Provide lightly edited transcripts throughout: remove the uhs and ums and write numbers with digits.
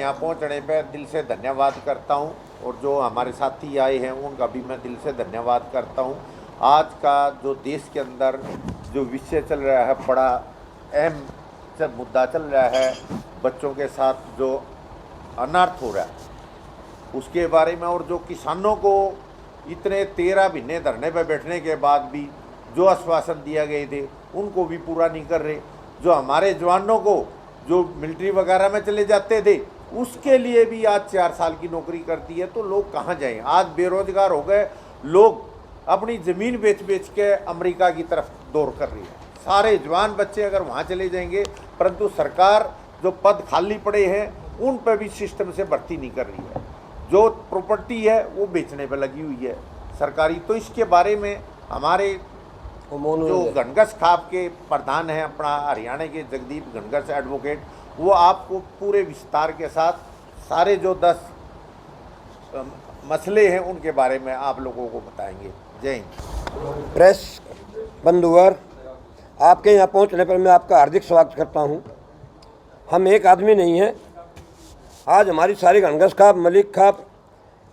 यहाँ पहुँचने पर दिल से धन्यवाद करता हूँ, और जो हमारे साथी आए हैं उनका भी मैं दिल से धन्यवाद करता हूँ। आज का जो देश के अंदर जो विषय चल रहा है, बड़ा अहम मुद्दा चल रहा है, बच्चों के साथ जो अनर्थ हो रहा है उसके बारे में, और जो किसानों को इतने 13 महीने धरने पर बैठने के बाद भी जो आश्वासन दिया गए थे उनको भी पूरा नहीं कर रहे, जो हमारे जवानों को जो मिलिट्री वगैरह में चले जाते थे उसके लिए भी आज 4 साल की नौकरी करती है, तो लोग कहाँ जाएं? आज बेरोजगार हो गए लोग, अपनी ज़मीन बेच बेच के अमेरिका की तरफ दौड़ कर रही है। सारे जवान बच्चे अगर वहाँ चले जाएंगे, परंतु सरकार जो पद खाली पड़े हैं उन पर भी सिस्टम से भर्ती नहीं कर रही है, जो प्रॉपर्टी है वो बेचने पर लगी हुई है सरकारी। तो इसके बारे में हमारे जो घनघस खाप के प्रधान हैं अपना हरियाणा के जगदीप घनघस एडवोकेट, वो आपको पूरे विस्तार के साथ सारे जो 10 मसले हैं उनके बारे में आप लोगों को बताएंगे। जय हिंद। प्रेस बंधुवर, आपके यहाँ पहुँचने पर मैं आपका हार्दिक स्वागत करता हूँ। हम एक आदमी नहीं हैं, आज हमारी सारी घनघस खाप, मलिक खाप,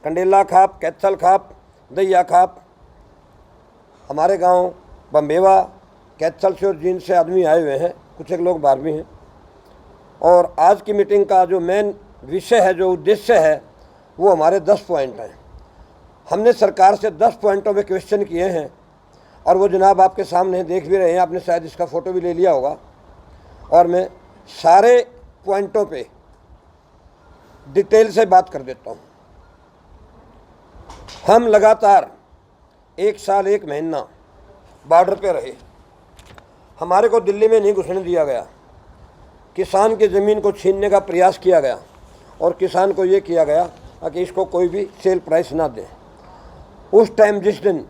कंडेला खाप, कैथल खाप, दैया खाप, हमारे गांव बम्बेवा, कैथल से और जींद से आदमी आए हुए हैं, कुछ एक लोग बाहर भी हैं। और आज की मीटिंग का जो मेन विषय है, जो उद्देश्य है, वो हमारे 10 पॉइंट हैं। हमने सरकार से 10 पॉइंटों में क्वेश्चन किए हैं और वो जनाब आपके सामने देख भी रहे हैं, आपने शायद इसका फ़ोटो भी ले लिया होगा। और मैं सारे पॉइंटों पे डिटेल से बात कर देता हूँ। हम लगातार 1 साल 1 महीना बॉर्डर पे रहे, हमारे को दिल्ली में नहीं घुसने दिया गया, किसान की ज़मीन को छीनने का प्रयास किया गया और किसान को ये किया गया कि इसको कोई भी सेल प्राइस ना दे। उस टाइम जिस दिन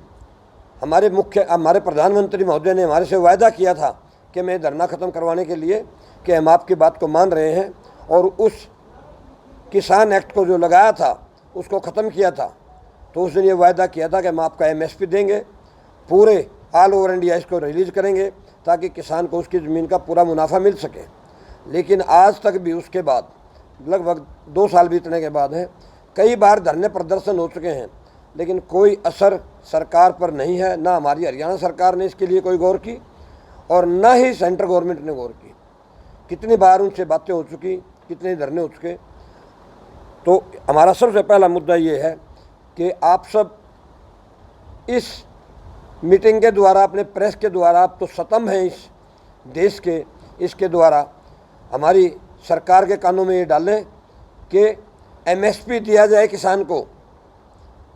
हमारे प्रधानमंत्री महोदय ने हमारे से वायदा किया था कि मैं धरना ख़त्म करवाने के लिए कि हम आपकी बात को मान रहे हैं, और उस किसान एक्ट को जो लगाया था उसको ख़त्म किया था, तो उस दिन ये वायदा किया था कि हम आपका MSP देंगे, पूरे ऑल ओवर इंडिया इसको रिलीज़ करेंगे ताकि किसान को उसकी ज़मीन का पूरा मुनाफा मिल सके। लेकिन आज तक भी उसके बाद लगभग 2 साल बीतने के बाद है, कई बार धरने प्रदर्शन हो चुके हैं, लेकिन कोई असर सरकार पर नहीं है। ना हमारी हरियाणा सरकार ने इसके लिए कोई गौर की और ना ही सेंट्रल गवर्नमेंट ने गौर की। कितनी बार उनसे बातें हो चुकी, कितने धरने हो चुके। तो हमारा सबसे पहला मुद्दा ये है कि आप सब इस मीटिंग के द्वारा, अपने प्रेस के द्वारा, आप तो स्तंभ हैं इस देश के, इसके द्वारा हमारी सरकार के कानों में ये डालें कि MSP दिया जाए किसान को।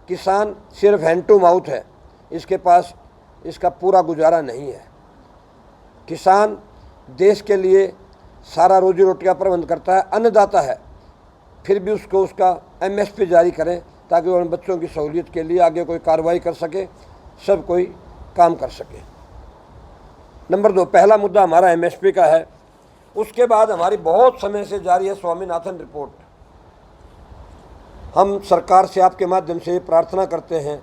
किसान सिर्फ हैंड टू माउथ है, इसके पास इसका पूरा गुजारा नहीं है। किसान देश के लिए सारा रोजी रोटी का प्रबंध करता है, अन्नदाता है, फिर भी उसको उसका MSP जारी करें ताकि वो उन बच्चों की सहूलियत के लिए आगे कोई कार्रवाई कर सके, सब कोई काम कर सके। नंबर 2, पहला मुद्दा हमारा MSP का है। उसके बाद हमारी बहुत समय से जारी है स्वामीनाथन रिपोर्ट। हम सरकार से आपके माध्यम से प्रार्थना करते हैं,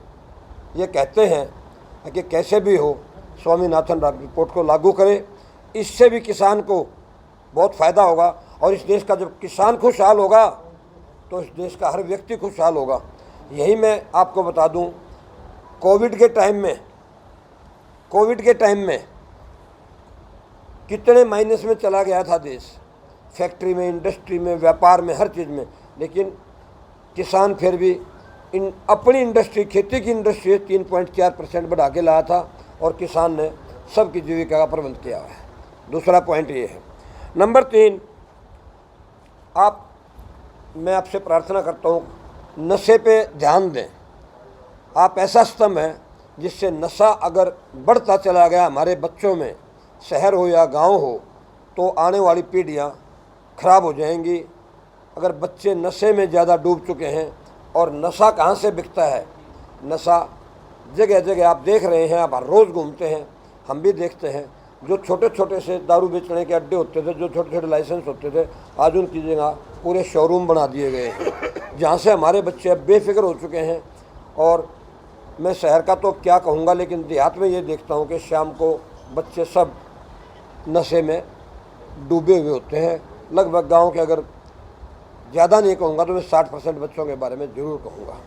ये कहते हैं कि कैसे भी हो स्वामीनाथन रिपोर्ट को लागू करें, इससे भी किसान को बहुत फ़ायदा होगा। और इस देश का जब किसान खुशहाल होगा तो इस देश का हर व्यक्ति खुशहाल होगा। यही मैं आपको बता दूं, कोविड के टाइम में कितने माइनस में चला गया था देश, फैक्ट्री में, इंडस्ट्री में, व्यापार में, हर चीज़ में। लेकिन किसान फिर भी अपनी इंडस्ट्री, खेती की इंडस्ट्री 3.4% बढ़ा के लाया था और किसान ने सबकी जीविका का प्रबंध किया है। दूसरा पॉइंट ये है। नंबर 3, मैं आपसे प्रार्थना करता हूँ, नशे पे ध्यान दें। आप ऐसा स्तंभ हैं जिससे नशा अगर बढ़ता चला गया हमारे बच्चों में, शहर हो या गांव हो, तो आने वाली पीढ़ियाँ खराब हो जाएंगी। अगर बच्चे नशे में ज़्यादा डूब चुके हैं, और नशा कहाँ से बिकता है, नशा जगह जगह आप देख रहे हैं, आप हर रोज़ घूमते हैं, हम भी देखते हैं। जो छोटे छोटे से दारू बेचने के अड्डे होते थे, जो छोटे छोटे लाइसेंस होते थे, आज उनकी जगह पूरे शोरूम बना दिए गए हैं, जहाँ से हमारे बच्चे अब बेफिक्र हो चुके हैं। और मैं शहर का तो क्या कहूँगा, लेकिन देहात में ये देखता हूँ कि शाम को बच्चे सब नशे में डूबे हुए होते हैं। लगभग गांव के अगर ज़्यादा नहीं कहूँगा तो मैं 60% बच्चों के बारे में ज़रूर कहूँगा।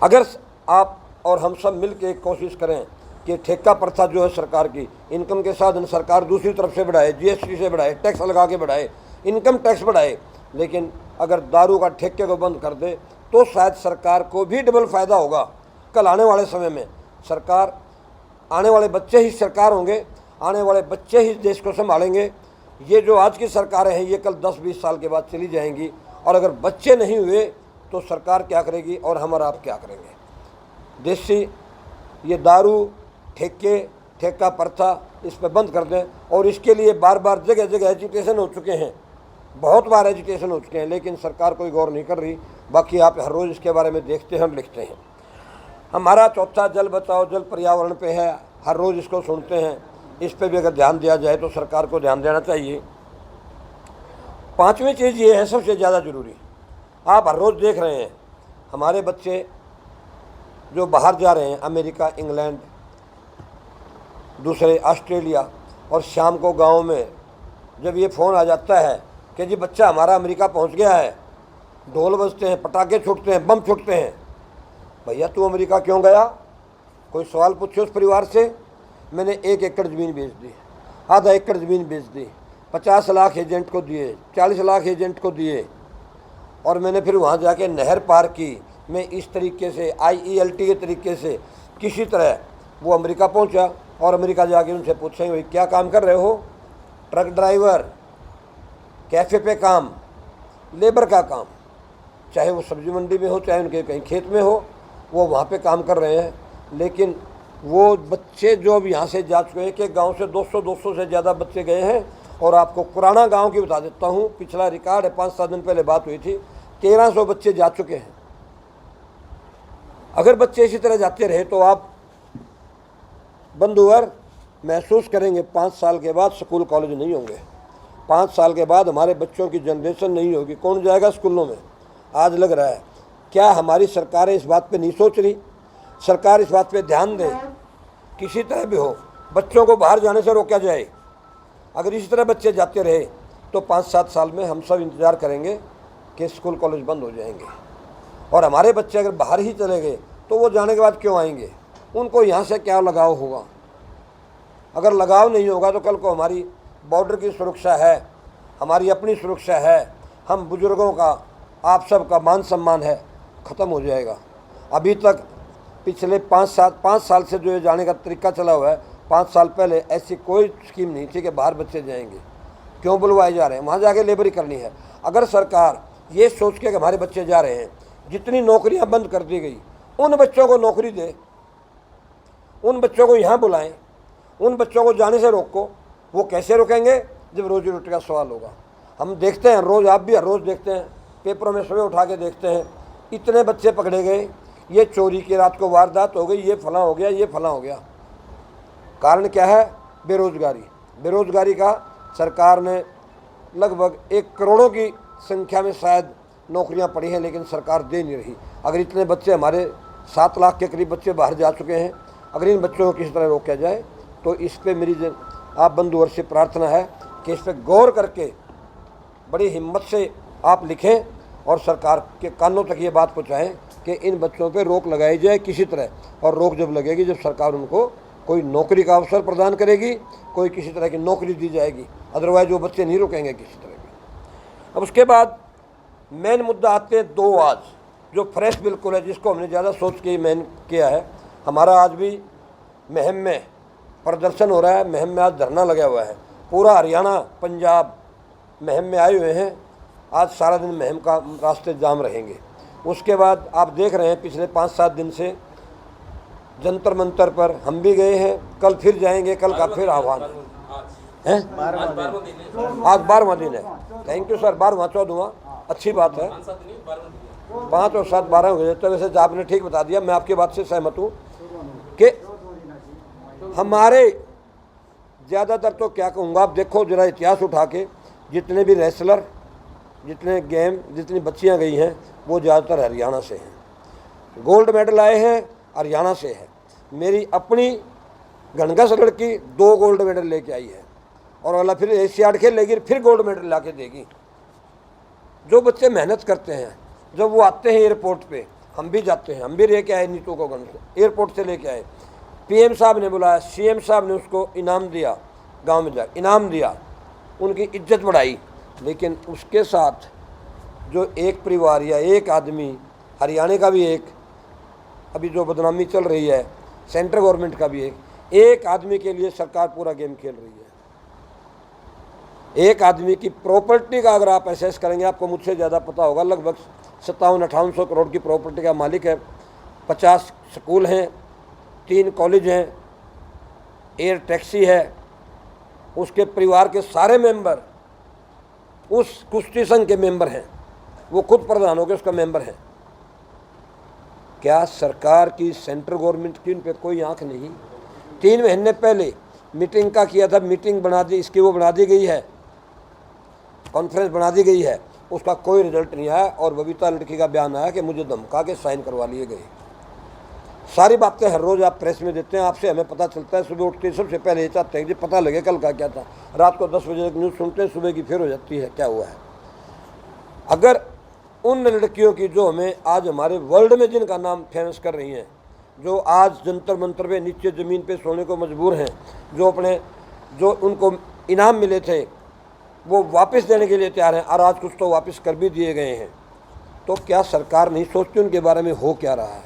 अगर आप और हम सब मिल के कोशिश करें कि ठेका प्रथा जो है सरकार की, इनकम के साधन सरकार दूसरी तरफ से बढ़ाए, GST से बढ़ाए, टैक्स लगा के बढ़ाए, इनकम टैक्स बढ़ाए, लेकिन अगर दारू का ठेके को बंद कर दे तो शायद सरकार को भी डबल फ़ायदा होगा। कल आने वाले समय में सरकार, आने वाले बच्चे ही सरकार होंगे, आने वाले बच्चे ही देश को संभालेंगे। ये जो आज की सरकारें हैं ये कल 10-20 साल के बाद चली जाएंगी, और अगर बच्चे नहीं हुए तो सरकार क्या करेगी और हम और आप क्या करेंगे। देशी ये दारू ठेका प्रथा इस पर बंद कर दें, और इसके लिए बार बार जगह जगह एजुकेशन हो चुके हैं, बहुत बार एजुकेशन हो चुके हैं, लेकिन सरकार कोई गौर नहीं कर रही। बाकी आप हर रोज़ इसके बारे में देखते हैं और लिखते हैं। हमारा चौथा जल बचाओ जल पर्यावरण पे है, हर रोज़ इसको सुनते हैं। इस पे भी अगर ध्यान दिया जाए तो सरकार को ध्यान देना चाहिए। पांचवी चीज़ ये है सबसे ज़्यादा ज़रूरी, आप हर रोज़ देख रहे हैं हमारे बच्चे जो बाहर जा रहे हैं, अमेरिका, इंग्लैंड, दूसरे ऑस्ट्रेलिया, और शाम को गांव में जब ये फ़ोन आ जाता है कि जी बच्चा हमारा अमेरिका पहुंच गया है, ढोल बजते हैं, पटाखे छूटते हैं, बम छूटते हैं। भैया तू अमेरिका क्यों गया? कोई सवाल पूछे उस परिवार से। मैंने 1 एकड़ ज़मीन बेच दी, आधा एकड़ ज़मीन बेच दी, 50 लाख एजेंट को दिए, 40 लाख एजेंट को दिए, और मैंने फिर वहाँ जाके नहर पार की। मैं इस तरीके से IELT के तरीके से किसी तरह वो अमेरिका पहुँचा, और अमेरिका जाके उनसे पूछेंगे भाई क्या काम कर रहे हो? ट्रक ड्राइवर, कैफ़े पे काम, लेबर का काम, चाहे वो सब्जी मंडी में हो, चाहे उनके कहीं खेत में हो, वो वहाँ पे काम कर रहे हैं। लेकिन वो बच्चे जो अब यहाँ से जा चुके हैं कि गांव से 200 से ज़्यादा बच्चे गए हैं। और आपको पुराना गांव की बता देता हूँ, पिछला रिकॉर्ड है, 5-7 दिन पहले बात हुई थी, 1300 बच्चे जा चुके हैं। अगर बच्चे इसी तरह जाते रहे तो आप बंधुवर महसूस करेंगे 5 साल के बाद स्कूल कॉलेज नहीं होंगे, 5 साल के बाद हमारे बच्चों की जनरेशन नहीं होगी। कौन जाएगा स्कूलों में? आज लग रहा है क्या हमारी सरकारें इस बात पे नहीं सोच रही? सरकार इस बात पे ध्यान दे, किसी तरह भी हो बच्चों को बाहर जाने से रोका जाए। अगर इसी तरह बच्चे जाते रहे तो 5-7 साल में हम सब इंतज़ार करेंगे कि स्कूल कॉलेज बंद हो जाएंगे, और हमारे बच्चे अगर बाहर ही चले गए तो वो जाने के बाद क्यों आएंगे? उनको यहाँ से क्या लगाव होगा? अगर लगाव नहीं होगा तो कल को हमारी बॉर्डर की सुरक्षा है, हमारी अपनी सुरक्षा है, हम बुज़ुर्गों का, आप सब का मान सम्मान है, ख़त्म हो जाएगा। अभी तक पिछले 5 साल से जो ये जाने का तरीका चला हुआ है, 5 साल पहले ऐसी कोई स्कीम नहीं थी कि बाहर बच्चे जाएंगे। क्यों बुलवाए जा रहे हैं? वहाँ जाके लेबरी करनी है। अगर सरकार ये सोच के कि हमारे बच्चे जा रहे हैं, जितनी नौकरियाँ बंद कर दी गई, उन बच्चों को नौकरी दे, उन बच्चों को यहाँ बुलाएं, उन बच्चों को जाने से रोको। वो कैसे रोकेंगे? जब रोजी रोटी का सवाल होगा। हम देखते हैं रोज़, आप भी हर रोज़ देखते हैं, पेपरों में सुबह उठा के देखते हैं, इतने बच्चे पकड़े गए, ये चोरी की रात को वारदात हो गई, ये फलां हो गया, ये फलां हो गया। कारण क्या है? बेरोज़गारी। बेरोज़गारी का सरकार ने लगभग 1 करोड़ों की संख्या में शायद नौकरियां पड़ी हैं, लेकिन सरकार दे नहीं रही। अगर इतने बच्चे, हमारे 7 लाख के करीब बच्चे बाहर जा चुके हैं, अगर इन बच्चों को किसी तरह रोका जाए तो इस पर मेरी आप बंधुवर से प्रार्थना है कि इस पर गौर करके बड़ी हिम्मत से आप लिखें और सरकार के कानों तक ये बात पहुँचाएँ कि इन बच्चों पे रोक लगाई जाए किसी तरह। और रोक जब लगेगी जब सरकार उनको कोई नौकरी का अवसर प्रदान करेगी, कोई किसी तरह की नौकरी दी जाएगी, अदरवाइज वो बच्चे नहीं रुकेंगे किसी तरह की। अब उसके बाद मेन मुद्दा आते हैं 2 आज, जो फ्रेश बिल्कुल है, जिसको हमने ज़्यादा सोच के मेन किया है। हमारा आज भी महम में प्रदर्शन हो रहा है, महम में आज धरना लगा हुआ है, पूरा हरियाणा, पंजाब महम में आए हुए हैं। आज सारा दिन महम का रास्ते जाम रहेंगे। उसके बाद आप देख रहे हैं पिछले 5-7 दिन से जंतर मंतर पर हम भी गए हैं, कल फिर जाएंगे, कल का फिर आह्वान है। आज 12वां दिन है। थैंक यू सर, 12वां 14वां अच्छी बात है, 5 और 7 12 हो गए। तो वैसे आपने ठीक बता दिया, मैं आपकी बात से सहमत हूँ कि हमारे ज़्यादातर, तो क्या कहूँगा, आप देखो जरा इतिहास उठा के, जितने भी रेसलर, जितने गेम, जितनी बच्चियाँ गई हैं वो ज़्यादातर हरियाणा से हैं। गोल्ड मेडल आए हैं हरियाणा से है। मेरी अपनी घनघस लड़की 2 गोल्ड मेडल लेके आई है, और अगला फिर एशियाड खेलेगी, फिर गोल्ड मेडल ला के देगी। जो बच्चे मेहनत करते हैं, जब वो आते हैं एयरपोर्ट पे, हम भी जाते हैं, हम भी लेके आए नीतू को गंज से, एयरपोर्ट से लेके आए, पीएम साहब ने बुलाया, सीएम साहब ने उसको इनाम दिया, गांव में जा इनाम दिया, उनकी इज्जत बढ़ाई। लेकिन उसके साथ जो एक परिवार या एक आदमी, हरियाणा का भी एक, अभी जो बदनामी चल रही है सेंट्रल गवर्नमेंट का भी एक आदमी के लिए सरकार पूरा गेम खेल रही है। एक आदमी की प्रॉपर्टी का अगर आप एसेस करेंगे, आपको मुझसे ज़्यादा पता होगा, लगभग 57-5800 करोड़ की प्रॉपर्टी का मालिक है। 50 स्कूल हैं, 3 कॉलेज हैं, एयर टैक्सी है, उसके परिवार के सारे मेंबर उस कुश्ती संघ के मेंबर हैं, वो खुद प्रधान होकर उसका मेंबर है। क्या सरकार की, सेंट्रल गवर्नमेंट की उन पर कोई आंख नहीं? 3 महीने पहले मीटिंग का किया था, मीटिंग बना दी, इसकी वो बना दी गई है, कॉन्फ्रेंस बना दी गई है, उसका कोई रिजल्ट नहीं आया। और बबीता लड़की का बयान आया कि मुझे धमका के साइन करवा लिए गए। सारी बातें हर रोज़ आप प्रेस में देते हैं, आपसे हमें पता चलता है। सुबह उठते सबसे पहले ये चाहते हैं कि पता लगे कल का क्या था। रात को 10 बजे तक न्यूज़ सुनते हैं, सुबह की फिर हो जाती है क्या हुआ है। अगर उन लड़कियों की जो हमें आज हमारे वर्ल्ड में जिनका नाम फेमस कर रही हैं, जो आज जंतर मंतर पे नीचे ज़मीन पे सोने को मजबूर हैं, जो उनको इनाम मिले थे वो वापस देने के लिए तैयार हैं, और आज कुछ तो वापस कर भी दिए गए हैं, तो क्या सरकार नहीं सोचती उनके बारे में हो क्या रहा है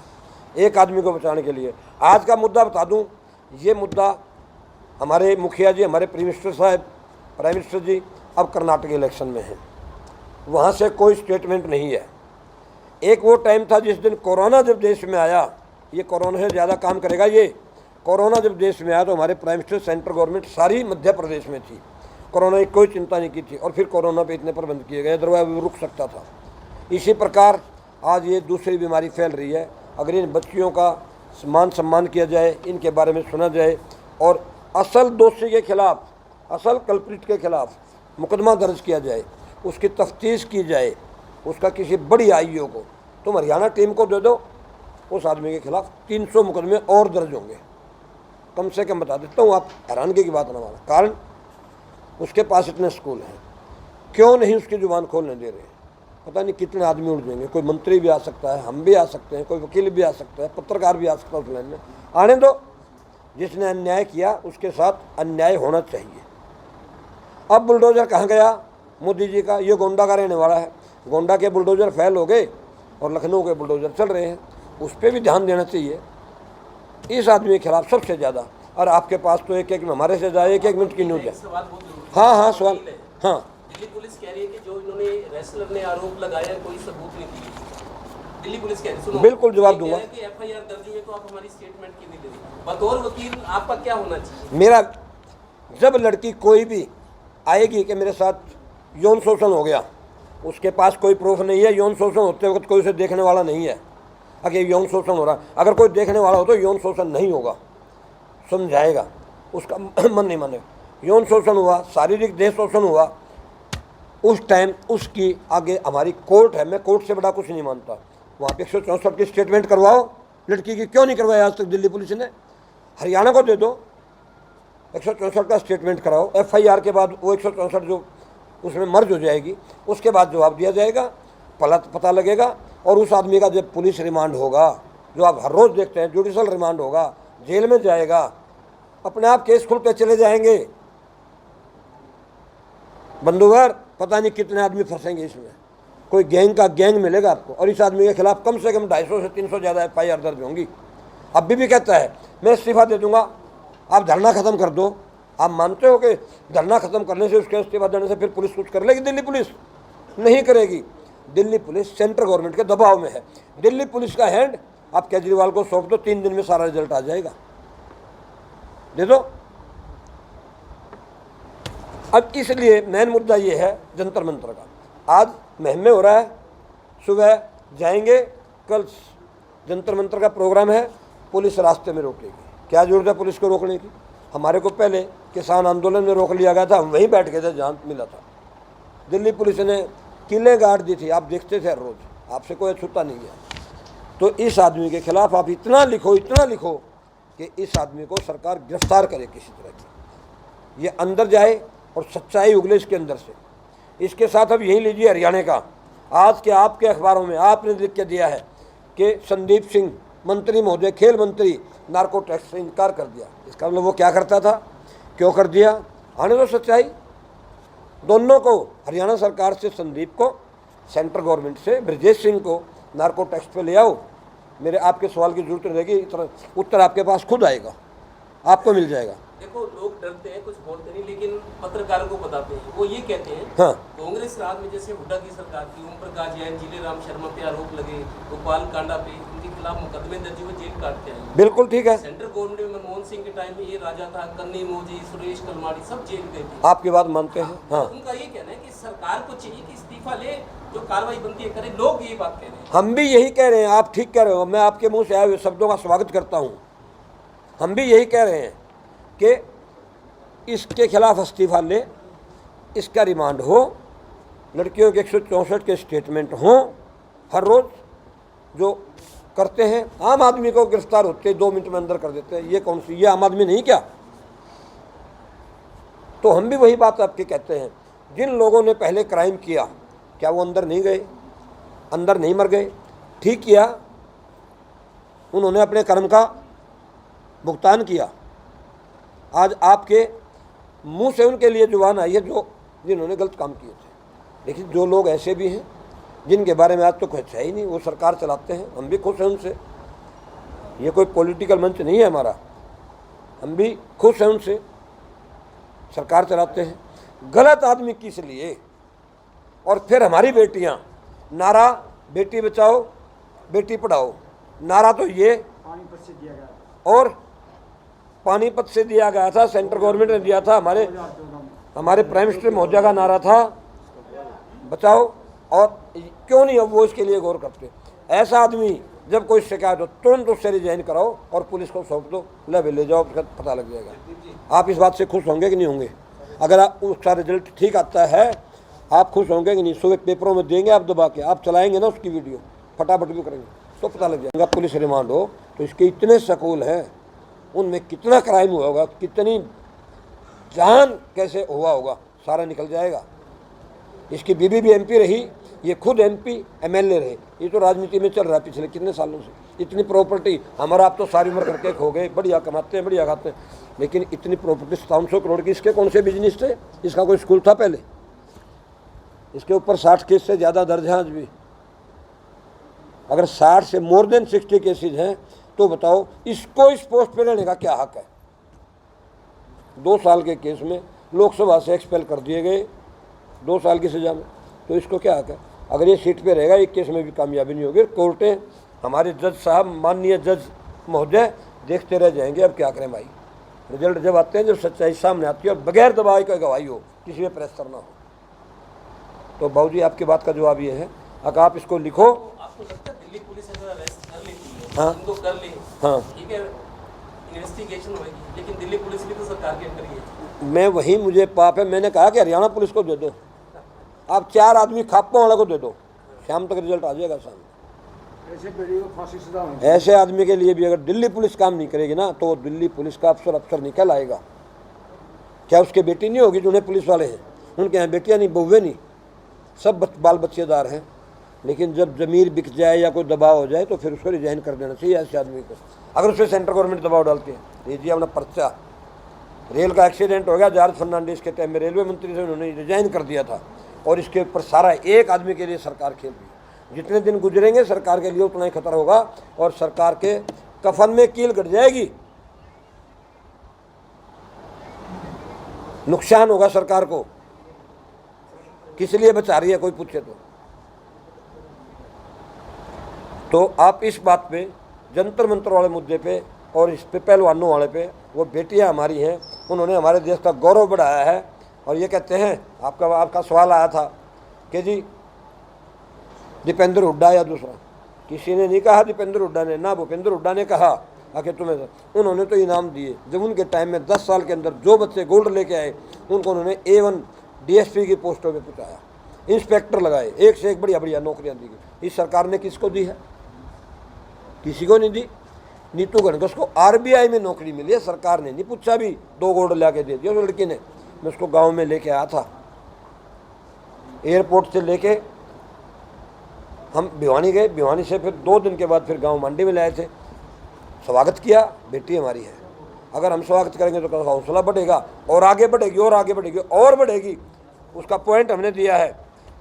एक आदमी को बचाने के लिए? आज का मुद्दा बता दूं, ये मुद्दा हमारे मुखिया जी, हमारे प्राइम मिनिस्टर जी अब कर्नाटक इलेक्शन में हैं, वहाँ से कोई स्टेटमेंट नहीं है। एक वो टाइम था जिस दिन कोरोना जब देश में आया, ये कोरोना से ज़्यादा काम करेगा, ये कोरोना जब देश में आया तो हमारे प्राइम मिनिस्टर, सेंट्रल गवर्नमेंट सारी मध्य प्रदेश में थी, कोरोना की कोई चिंता नहीं की थी, और फिर कोरोना पे इतने प्रबंध किए गए, अदरवाइज वो रुक सकता था। इसी प्रकार आज ये दूसरी बीमारी फैल रही है। अगर इन बच्चियों का मान सम्मान किया जाए, इनके बारे में सुना जाए, और असल दोषी के खिलाफ, असल कल्प्रिट के खिलाफ मुकदमा दर्ज किया जाए, उसकी तफ्तीश की जाए, उसका किसी बड़ी आईओ को, तुम हरियाणा टीम को दे दो, उस आदमी के खिलाफ 300 मुकदमे और दर्ज होंगे कम से कम, बता देता हूँ, आप हैरानगी की बात ना माना। कारण उसके पास इतने स्कूल हैं, क्यों नहीं उसकी जुबान खोलने दे रहे? पता नहीं कितने आदमी उड़ जाएंगे, कोई मंत्री भी आ सकता है, हम भी आ सकते हैं, कोई वकील भी आ सकता है, पत्रकार भी आ सकता है उस लाइन में। आने दो, जिसने अन्याय किया उसके साथ अन्याय होना चाहिए। अब बुलडोजर कहाँ गया मोदी जी का? ये गोंडा का रहने वाला है, गोंडा के बुलडोजर फेल हो गए और लखनऊ के बुलडोजर चल रहे हैं, उस पर भी ध्यान देना चाहिए इस आदमी के खिलाफ सबसे ज़्यादा। और आपके पास तो एक हमारे से ज़्यादा एक मिनट की न्यूज़ है। हाँ सवाल, हाँ। दिल्ली पुलिस कह रही है कि जो इन्होंने रेसलर ने आरोप लगाया कोई सबूत नहीं दिए। दिल्ली पुलिस कह रही है, सुनो, बिल्कुल जवाब दूंगा कि एफआईआर दर्ज हुई है तो आप हमारी स्टेटमेंट क्यों नहीं दे रही? बतौर वकील आपका क्या होना चाहिए? मेरा, जब लड़की कोई भी आएगी कि मेरे साथ यौन शोषण हो गया, उसके पास कोई प्रूफ नहीं है, यौन शोषण होते वक्त कोई उसे देखने वाला नहीं है, अगर यौन शोषण हो रहा, अगर कोई देखने वाला हो तो यौन शोषण नहीं होगा, समझाएगा, उसका मन नहीं मानेगा। यौन शोषण हुआ, शारीरिक देह शोषण हुआ, उस टाइम उसकी आगे हमारी कोर्ट है, मैं कोर्ट से बड़ा कुछ नहीं मानता। वहाँ पे 164 की स्टेटमेंट करवाओ लड़की की, क्यों नहीं करवाया आज तक दिल्ली पुलिस ने? हरियाणा को दे दो, 164 का स्टेटमेंट कराओ, एफआईआर के बाद वो 164 जो उसमें मर्ज हो जाएगी, उसके बाद जवाब दिया जाएगा, पता लगेगा, और उस आदमी का जब पुलिस रिमांड होगा, जो आप हर रोज़ देखते हैं, जुडिशल रिमांड होगा, जेल में जाएगा, अपने आप केस खुल के चले जाएंगे। बंधुवर, पता नहीं कितने आदमी फंसेंगे इसमें, कोई गैंग का गैंग मिलेगा आपको, और इस आदमी के खिलाफ कम से कम 250 से 300 ज़्यादा एफआईआर दर्ज होंगी। अभी भी कहता है मैं इस्तीफा दे दूंगा, आप धरना ख़त्म कर दो। आप मानते हो कि धरना ख़त्म करने से, उसके इस्तीफा देने से फिर पुलिस कुछ कर लेगी? दिल्ली पुलिस नहीं करेगी। दिल्ली पुलिस सेंट्रल गवर्नमेंट के दबाव में है। दिल्ली पुलिस का हैंड आप केजरीवाल को सौंप दो, 3 दिन में सारा रिजल्ट आ जाएगा, दे दो। अब इसलिए मेन मुद्दा ये है जंतर मंतर का। आज मुहिम हो रहा है, सुबह जाएंगे, कल जंतर मंतर का प्रोग्राम है, पुलिस रास्ते में रोकेगी। क्या जरूरत है पुलिस को रोकने की? हमारे को पहले किसान आंदोलन में रोक लिया गया था, हम वहीं बैठ गए थे जहाँ मिला था। दिल्ली पुलिस ने किलें गाड़ दी थी, आप देखते थे हर रोज़, आपसे कोई छूता नहीं है। तो इस आदमी के खिलाफ आप इतना लिखो कि इस आदमी को सरकार गिरफ्तार करे किसी तरह की, ये अंदर जाए और सच्चाई उगले इसके अंदर से। इसके साथ अब यही लीजिए हरियाणा का, आज के आपके अखबारों में आपने लिख के दिया है कि संदीप सिंह मंत्री महोदय, खेल मंत्री, नार्को टैक्स से इनकार कर दिया। इसका मतलब वो क्या करता था, क्यों कर दिया, आने दो सच्चाई। दोनों को, हरियाणा सरकार से संदीप को, सेंट्रल गवर्नमेंट से ब्रजेश सिंह को नार्को टैक्स पे ले आओ। मेरे आपके सवाल की जरूरत रहेगी, इतना उत्तर आपके पास खुद आएगा, आपको मिल जाएगा। देखो, लोग डरते हैं, कुछ बोलते नहीं, लेकिन पत्रकारों को बताते हैं। वो ये कहते हैं, हाँ, कांग्रेस राज में जैसे हुड्डा की सरकार थी, ओम प्रकाश जैन, जिले राम शर्मा पे आरोप लगे, गोपाल कांडा पे, उनके खिलाफ मुकदमे दर्ज हुए, जेल काट के आए। बिल्कुल ठीक है। सेंट्रल गवर्नमेंट में मनमोहन सिंह के टाइम में ये राजा था, कन्नी मोजी, सुरेश कलमाड़ी, सब जेल गए थे। आपकी बात मानते हैं। हाँ, उनका ये कहना है कि सरकार को चाहिए कि इस्तीफा ले, जो कार्रवाई बनती है करे। लोग ये बात कह रहे हैं। हम भी यही कह रहे हैं, आप ठीक कह रहे हो, मैं आपके मुंह से आए हुए शब्दों का स्वागत करता हूँ। हम भी यही कह रहे हैं कि इसके खिलाफ इस्तीफा ले, इसका रिमांड हो, लड़कियों के 164 के स्टेटमेंट हों, हर रोज़ जो करते हैं आम आदमी को गिरफ्तार होते 2 मिनट में अंदर कर देते हैं। ये कौन सी, ये आम आदमी नहीं क्या? तो हम भी वही बात आपके कहते हैं, जिन लोगों ने पहले क्राइम किया, क्या वो अंदर नहीं गए, अंदर नहीं मर गए? ठीक किया, उन्होंने अपने कर्म का भुगतान किया। आज आपके मुंह से उनके लिए जुबान आई है जो जिन्होंने गलत काम किए थे। लेकिन जो लोग ऐसे भी हैं जिनके बारे में आज तो कुछ है ही नहीं, वो सरकार चलाते हैं, हम भी खुश हैं उनसे। ये कोई पॉलिटिकल मंच नहीं है हमारा, हम भी खुश हैं उनसे, सरकार चलाते हैं। गलत आदमी किस लिए? और फिर हमारी बेटियां, नारा बेटी बचाओ बेटी पढ़ाओ, नारा तो ये पानीपत से दिया गया, और पानीपत से दिया गया था, सेंट्रल गवर्नमेंट ने दिया था। हमारे प्राइम मिनिस्टर महोदय का नारा था बचाओ। और क्यों नहीं अब वो इसके लिए गौर करते? ऐसा आदमी जब कोई शिकायत हो तुरंत उससे रिजाइन कराओ और पुलिस को सौंप दो, ले जाओ, उसका पता लग जाएगा। आप इस बात से खुश होंगे कि नहीं होंगे? अगर आप उसका रिजल्ट ठीक आता है, आप खुश होंगे कि नहीं? सुबह पेपरों में देंगे आप दबा के, आप चलाएंगे ना उसकी वीडियो, फटाफट भी करेंगे तो पता लग जाएगा। पुलिस रिमांड हो तो इसके इतने सकूल हैं, उनमें कितना क्राइम हुआ होगा, कितनी जान कैसे हुआ होगा, सारा निकल जाएगा। इसकी बीबी भी एमपी रही, ये खुद एमपी एमएलए रहे। ये तो राजनीति में चल रहा है पिछले कितने सालों से। इतनी प्रॉपर्टी हमारा, आप तो सारी उम्र करके खो गए, बढ़िया कमाते हैं, बढ़िया खाते हैं, लेकिन इतनी प्रॉपर्टी 5700 करोड़ की इसके कौन से बिजनेस थे? इसका कोई स्कूल था पहले? इसके ऊपर 60 केस से ज़्यादा दर्ज हैं आज भी। अगर 60 से मोर देन 60 केसेज हैं तो बताओ इसको इस पोस्ट पे रहने का क्या हक है? 2 साल के केस में लोकसभा से एक्सपेल कर दिए गए, 2 साल की सजा में, तो इसको क्या हक है? अगर ये सीट पे रहेगा, एक केस में भी कामयाबी नहीं होगी। कोर्टें, हमारे जज साहब, माननीय जज महोदय देखते रह जाएंगे। अब क्या करें भाई? रिजल्ट जब आते हैं, जब सच्चाई सामने आती है और बगैर दबाव का गवाही हो, किसी में प्रेशर ना हो। तो बाबूजी आपकी बात का जवाब ये है, अगर आप इसको लिखो। आपको लगता है दिल्ली पुलिस अगर अरेस्ट कर लेती है, हाँ, इनको कर ले, हाँ, ठीक है, इन्वेस्टिगेशन होगी, लेकिन दिल्ली पुलिस भी तो सरकार के अंदर ही है। मैं वही, मुझे पाप है। मैंने कहा कि हरियाणा पुलिस को दे दो, आप 4 आदमी खापों वाले को दे दो, शाम तक रिजल्ट आ जाएगा सामने। ऐसे पीढ़ी को फांसी सजा होनी। ऐसे आदमी के लिए भी अगर दिल्ली पुलिस काम नहीं करेगी ना, तो दिल्ली पुलिस का अफसर निकल आएगा। क्या उसके बेटी नहीं होगी? जो पुलिस वाले हैं उनके यहाँ बेटियाँ नहीं, बहुएं नहीं, सब बाल बच्चेदार हैं। लेकिन जब ज़मीर बिक जाए या कोई दबाव हो जाए तो फिर उसको रिजाइन कर देना चाहिए ऐसे आदमी को। अगर उससे सेंट्रल गवर्नमेंट दबाव डालती है, लीजिए अपना पर्चा। रेल का एक्सीडेंट हो गया, जॉर्ज फर्नांडिस के टाइम में रेलवे मंत्री से उन्होंने रिजाइन कर दिया था, और इसके ऊपर सारा एक आदमी के लिए सरकार खेल रही है। जितने दिन गुजरेंगे सरकार के लिए उतना ही खतरा होगा, और सरकार के कफन में कील कट जाएगी, नुकसान होगा सरकार को। किस लिए बचा रही है कोई पूछे तो आप इस बात पे, जंतर मंतर वाले मुद्दे पे और इस पे पहलवानों वाले पे, वो बेटियां हमारी हैं, उन्होंने हमारे देश का गौरव बढ़ाया है। और ये कहते हैं, आपका सवाल आया था कि जी दीपेंद्र हुड्डा या दूसरा, किसी ने नहीं कहा दीपेंद्र हुड्डा ने, ना भूपेंद्र हुड्डा ने कहा आके तुम्हें, उन्होंने तो इनाम दिए। जब उनके टाइम में 10 साल के अंदर जो बच्चे गोल्ड लेके आए उनको उन्होंने A1 DSP की पोस्टों में पहुँचाया, इंस्पेक्टर लगाए, एक से एक बढ़िया बढ़िया नौकरियाँ दी गई। इस सरकार ने किसको दी है? किसी को नहीं दी। नीतू गणगस को RBI में नौकरी मिली है, सरकार ने नहीं पूछा भी, 2 गोल्ड ला के दे दिया उस लड़की ने। मैं उसको गांव में लेके आया था, एयरपोर्ट से लेके हम भिवानी गए, भिवानी से फिर 2 दिन के बाद फिर गांव मंडी में लाए थे, स्वागत किया। बेटी हमारी है, अगर हम स्वागत करेंगे तो हौसला बढ़ेगा और आगे बढ़ेगी और आगे बढ़ेगी और बढ़ेगी। उसका पॉइंट हमने दिया है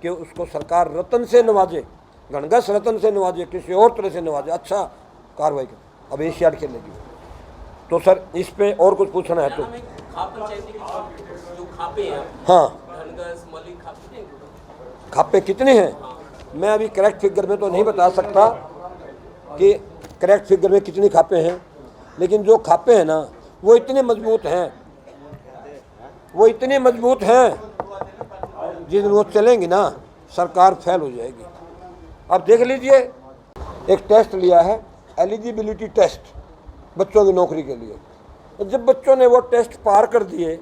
कि उसको सरकार रतन से नवाजे, गणगस रतन से नवाजे, किसी और तरह से नवाजे, अच्छा कार्रवाई कर। अब एशियाड खेलेगी तो सर इस पे और कुछ पूछना है तो खाप पंचायती की जो खापे हैं, हाँ, धनगस मलिक खापे खापे कितने हैं मैं अभी करेक्ट फिगर में तो नहीं बता सकता कि करेक्ट फिगर में कितनी खापे हैं, लेकिन जो खापे हैं ना वो इतने मजबूत हैं, वो इतने मजबूत हैं जिस दिन वो चलेंगी ना सरकार फेल हो जाएगी। अब देख लीजिए, एक टेस्ट लिया है एलिजिबिलिटी टेस्ट बच्चों की नौकरी के लिए, जब बच्चों ने वो टेस्ट पार कर दिए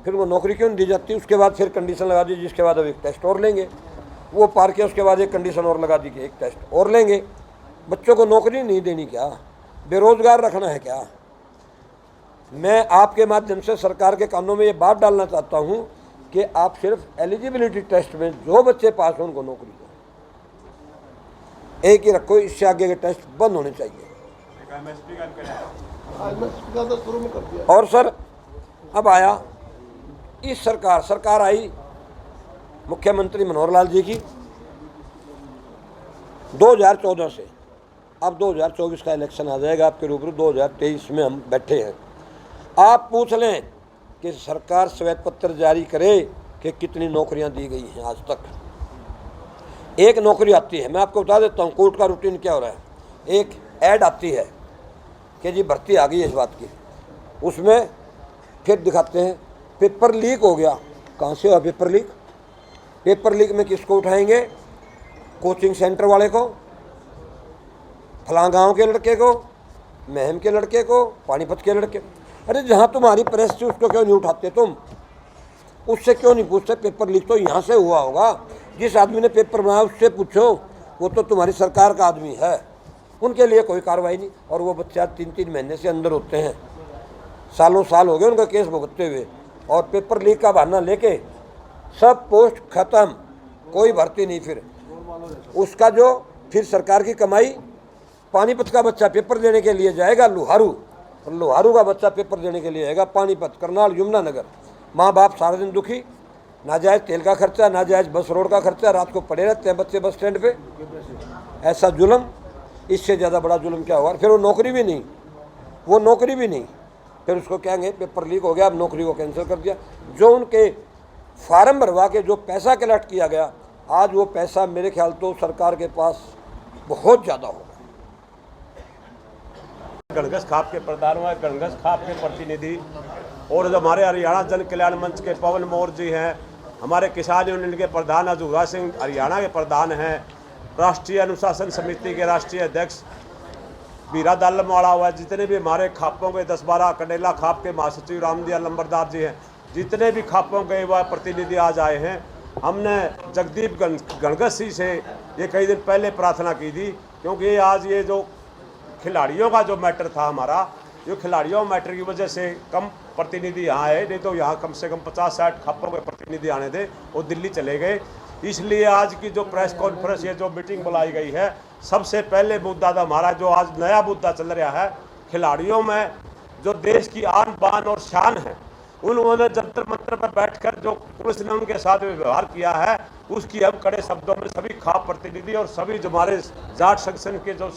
फिर वो नौकरी क्यों नहीं दी जाती? उसके बाद फिर कंडीशन लगा दी जिसके बाद अब एक टेस्ट और लेंगे, वो पार किया उसके बाद एक कंडीशन और लगा दी कि एक टेस्ट और लेंगे। बच्चों को नौकरी नहीं देनी क्या? बेरोजगार रखना है क्या? मैं आपके माध्यम से सरकार के कानों में ये बात डालना चाहता हूँ कि आप सिर्फ एलिजिबिलिटी टेस्ट में जो बच्चे पास हों उनको नौकरी दो, एक ही रखो, इससे आगे के टेस्ट बंद होने चाहिए। और सर अब आया इस सरकार आई मुख्यमंत्री मनोहर लाल जी की 2014 से, अब 2024 का इलेक्शन आ जाएगा आपके रूबरू, 2023 में हम बैठे हैं। आप पूछ लें कि सरकार श्वेत पत्र जारी करे कि कितनी नौकरियां दी गई हैं आज तक। एक नौकरी आती है, मैं आपको बता देता हूँ कोर्ट का रूटीन क्या हो रहा है। एक ऐड आती है कि जी भर्ती आ गई है इस बात की, उसमें फिर दिखाते हैं पेपर लीक हो गया। कहाँ से हुआ पेपर लीक? पेपर लीक में किसको उठाएंगे? कोचिंग सेंटर वाले को, फलां गाँव के लड़के को, महम के लड़के को, पानीपत के लड़के। अरे जहाँ तुम्हारी प्रेस थी उसको क्यों नहीं उठाते तुम? उससे क्यों नहीं पूछते? पेपर लीक तो यहाँ से हुआ होगा, जिस आदमी ने पेपर बनाया उससे पूछो, वो तो तुम्हारी सरकार का आदमी है। उनके लिए कोई कार्रवाई नहीं, और वो बच्चा 3-3 महीने से अंदर होते हैं, सालों साल हो गए उनका केस भुगतते हुए, और पेपर लीक का बहाना लेके सब पोस्ट खत्म, कोई भर्ती नहीं। फिर उसका जो फिर सरकार की कमाई, पानीपत का बच्चा पेपर देने के लिए जाएगा लोहारू, और लोहारू का बच्चा पेपर देने के लिए जाएगा पानीपत, करनाल, यमुनानगर। माँ बाप सारा दिन दुखी, नाजायज़ तेल का खर्चा, नाजायज़ बस रोड का खर्चा, रात को पड़े रहते हैं बच्चे बस स्टैंड पे। ऐसा जुल्म, इससे ज़्यादा बड़ा जुल्म क्या हुआ? फिर वो नौकरी भी नहीं, वो नौकरी भी नहीं, फिर उसको कहेंगे पेपर लीक हो गया, अब नौकरी को कैंसिल कर दिया। जो उनके फार्म भरवा के जो पैसा कलेक्ट किया गया, आज वो पैसा मेरे ख्याल तो सरकार के पास बहुत ज़्यादा होगा। गणगस खाप के प्रधान हुआ, गणगस खाप के प्रतिनिधि, और जो हमारे हरियाणा जन कल्याण मंच के पवन मौर्य जी हैं, हमारे किसान यूनियन के प्रधान अजूरा सिंह हरियाणा के प्रधान हैं, राष्ट्रीय अनुशासन समिति के राष्ट्रीय अध्यक्ष बीरा दालमवाड़ा हुआ, जितने भी हमारे खापों के 10-12 कनेला खाप के महासचिव रामदिया लंबरदार जी हैं, जितने भी खापों के वह प्रतिनिधि आज आए हैं। हमने जगदीप गणगस जी से ये कई दिन पहले प्रार्थना की थी, क्योंकि आज ये जो खिलाड़ियों का जो मैटर था हमारा, जो खिलाड़ियों मैटर की वजह से कम प्रतिनिधि यहाँ आए, नहीं तो यहाँ कम से कम 50-60 खापों के प्रतिनिधि आने थे, वो दिल्ली चले गए। इसलिए आज की जो प्रेस कॉन्फ्रेंस, ये जो मीटिंग बुलाई गई है, सबसे पहले मुद्दा था हमारा, जो आज नया मुद्दा चल रहा है, खिलाड़ियों में जो देश की आन बान और शान है, उन्होंने जंतर मंतर पर बैठकर जो पुलिस ने उनके साथ व्यवहार किया है, उसकी हम कड़े शब्दों में सभी खाप प्रतिनिधि और सभी जो हमारे जाट सेक्शन के जो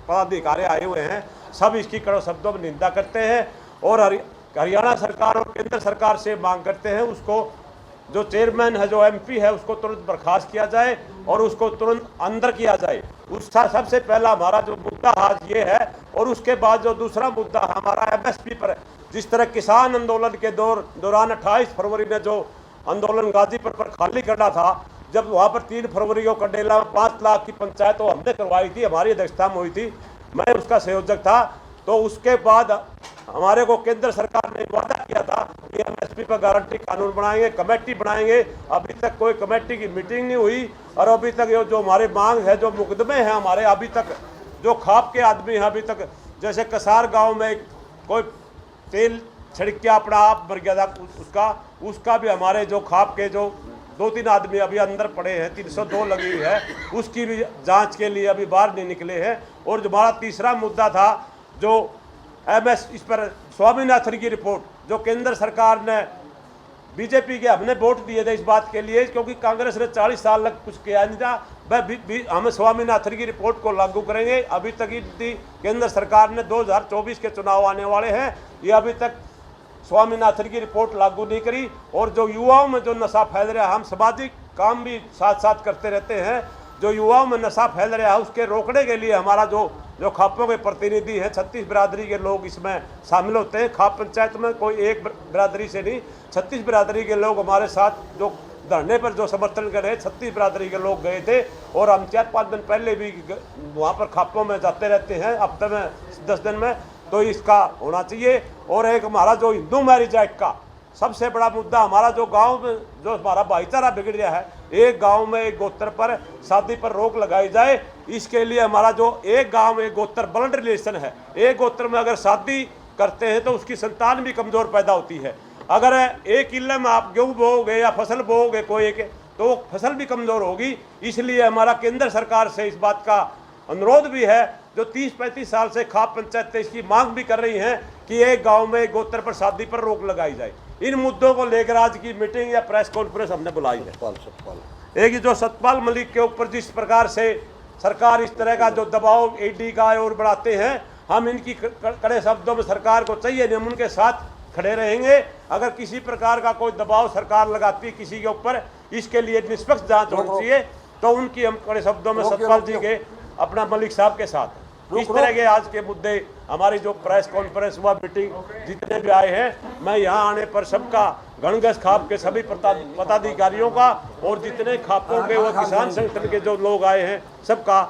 पदाधिकारी आए हुए हैं, सब इसकी कड़े शब्दों में निंदा करते हैं, और हरियाणा सरकार और केंद्र सरकार से मांग करते हैं उसको जो चेयरमैन है, जो एमपी है, उसको तुरंत बर्खास्त किया जाए और उसको तुरंत अंदर किया जाए। उसका सबसे पहला हमारा जो मुद्दा आज ये है। और उसके बाद जो दूसरा मुद्दा हमारा एमएसपी पर, जिस तरह किसान आंदोलन के दौरान 28 फरवरी में जो आंदोलन गाजीपुर पर खाली करना था, जब वहाँ पर 3 फरवरी को कंडेला में 5 लाख की पंचायत तो हमने करवाई थी, हमारी अध्यक्षता में हुई थी, मैं उसका संयोजक था। तो उसके बाद हमारे को केंद्र सरकार ने वादा किया था कि एमएसपी पर गारंटी कानून बनाएंगे, कमेटी बनाएंगे। अभी तक कोई कमेटी की मीटिंग नहीं हुई, और अभी तक जो हमारे मांग है, जो मुकदमे हैं हमारे, अभी तक जो खाप के आदमी हैं, अभी तक जैसे कसार गांव में कोई तेल छिड़क के अपना आप मर गया था, उसका भी हमारे जो खाप के जो 2-3 आदमी अभी अंदर पड़े हैं, 302 लगी हुई है, उसकी भी जांच के लिए अभी बाहर नहीं निकले हैं। और जो हमारा तीसरा मुद्दा था, जो MS इस पर स्वामीनाथन की रिपोर्ट, जो केंद्र सरकार ने बीजेपी के हमने वोट दिए थे इस बात के लिए, क्योंकि कांग्रेस ने 40 साल तक कुछ किया नहीं था। हम स्वामीनाथन की रिपोर्ट को लागू करेंगे। अभी तक केंद्र सरकार ने 2024 के चुनाव आने वाले हैं, ये अभी तक स्वामीनाथन की रिपोर्ट लागू नहीं करी। और जो युवाओं में जो नशा फैल रहा है, हम सामाजिक काम भी साथ साथ करते रहते हैं, जो युवाओं में नशा फैल रहा है उसके रोकने के लिए हमारा जो खापों के प्रतिनिधि हैं, 36 बिरादरी के लोग इसमें शामिल होते हैं। खाप पंचायत में कोई एक बिरादरी से नहीं, 36 बिरादरी के लोग हमारे साथ जो धरने पर जो समर्थन कर रहे हैं, 36 बिरादरी के लोग गए थे। और हम 4-5 दिन पहले भी वहाँ पर खापों में जाते रहते हैं, हफ्ते में 10 दिन में। तो इसका होना चाहिए। और एक हमारा जो हिंदू मैरिज एक्ट का सबसे बड़ा मुद्दा, हमारा जो गांव में जो हमारा भाईचारा बिगड़ गया है, एक गांव में एक गोत्र पर शादी पर रोक लगाई जाए। इसके लिए हमारा जो एक गांव में एक गोत्र ब्लड रिलेशन है, एक गोत्र में अगर शादी करते हैं तो उसकी संतान भी कमज़ोर पैदा होती है। अगर एक किले में आप गेहूँ बोओगे या फसल बोओगे कोई एक, तो वो फसल भी कमज़ोर होगी। इसलिए हमारा केंद्र सरकार से इस बात का अनुरोध भी है, जो 30-35 साल से खाप पंचायतें इसकी मांग भी कर रही हैं कि एक गांव में एक गोत्र पर शादी पर रोक लगाई जाए। इन मुद्दों को लेकर आज की मीटिंग या प्रेस कॉन्फ्रेंस हमने बुलाई है। एक जो सतपाल मलिक के ऊपर जिस प्रकार से सरकार इस तरह का जो दबाव ईडी का और बढ़ाते हैं, हम इनकी कड़े शब्दों में सरकार को चाहिए नहीं, हम उनके साथ खड़े रहेंगे। अगर किसी प्रकार का कोई दबाव सरकार लगाती है किसी के ऊपर, इसके लिए निष्पक्ष जांच होनी चाहिए, तो उनकी हम कड़े शब्दों में सतपाल जी के अपना मलिक साहब के साथ इस तरह के आज के मुद्दे, हमारी जो प्रेस कॉन्फ्रेंस हुआ, मीटिंग, जितने भी आए हैं, मैं यहाँ आने पर सबका गणगस खाप के सभी पदाधिकारियों का और जितने खापों के वो किसान संगठन के जो लोग आए हैं सबका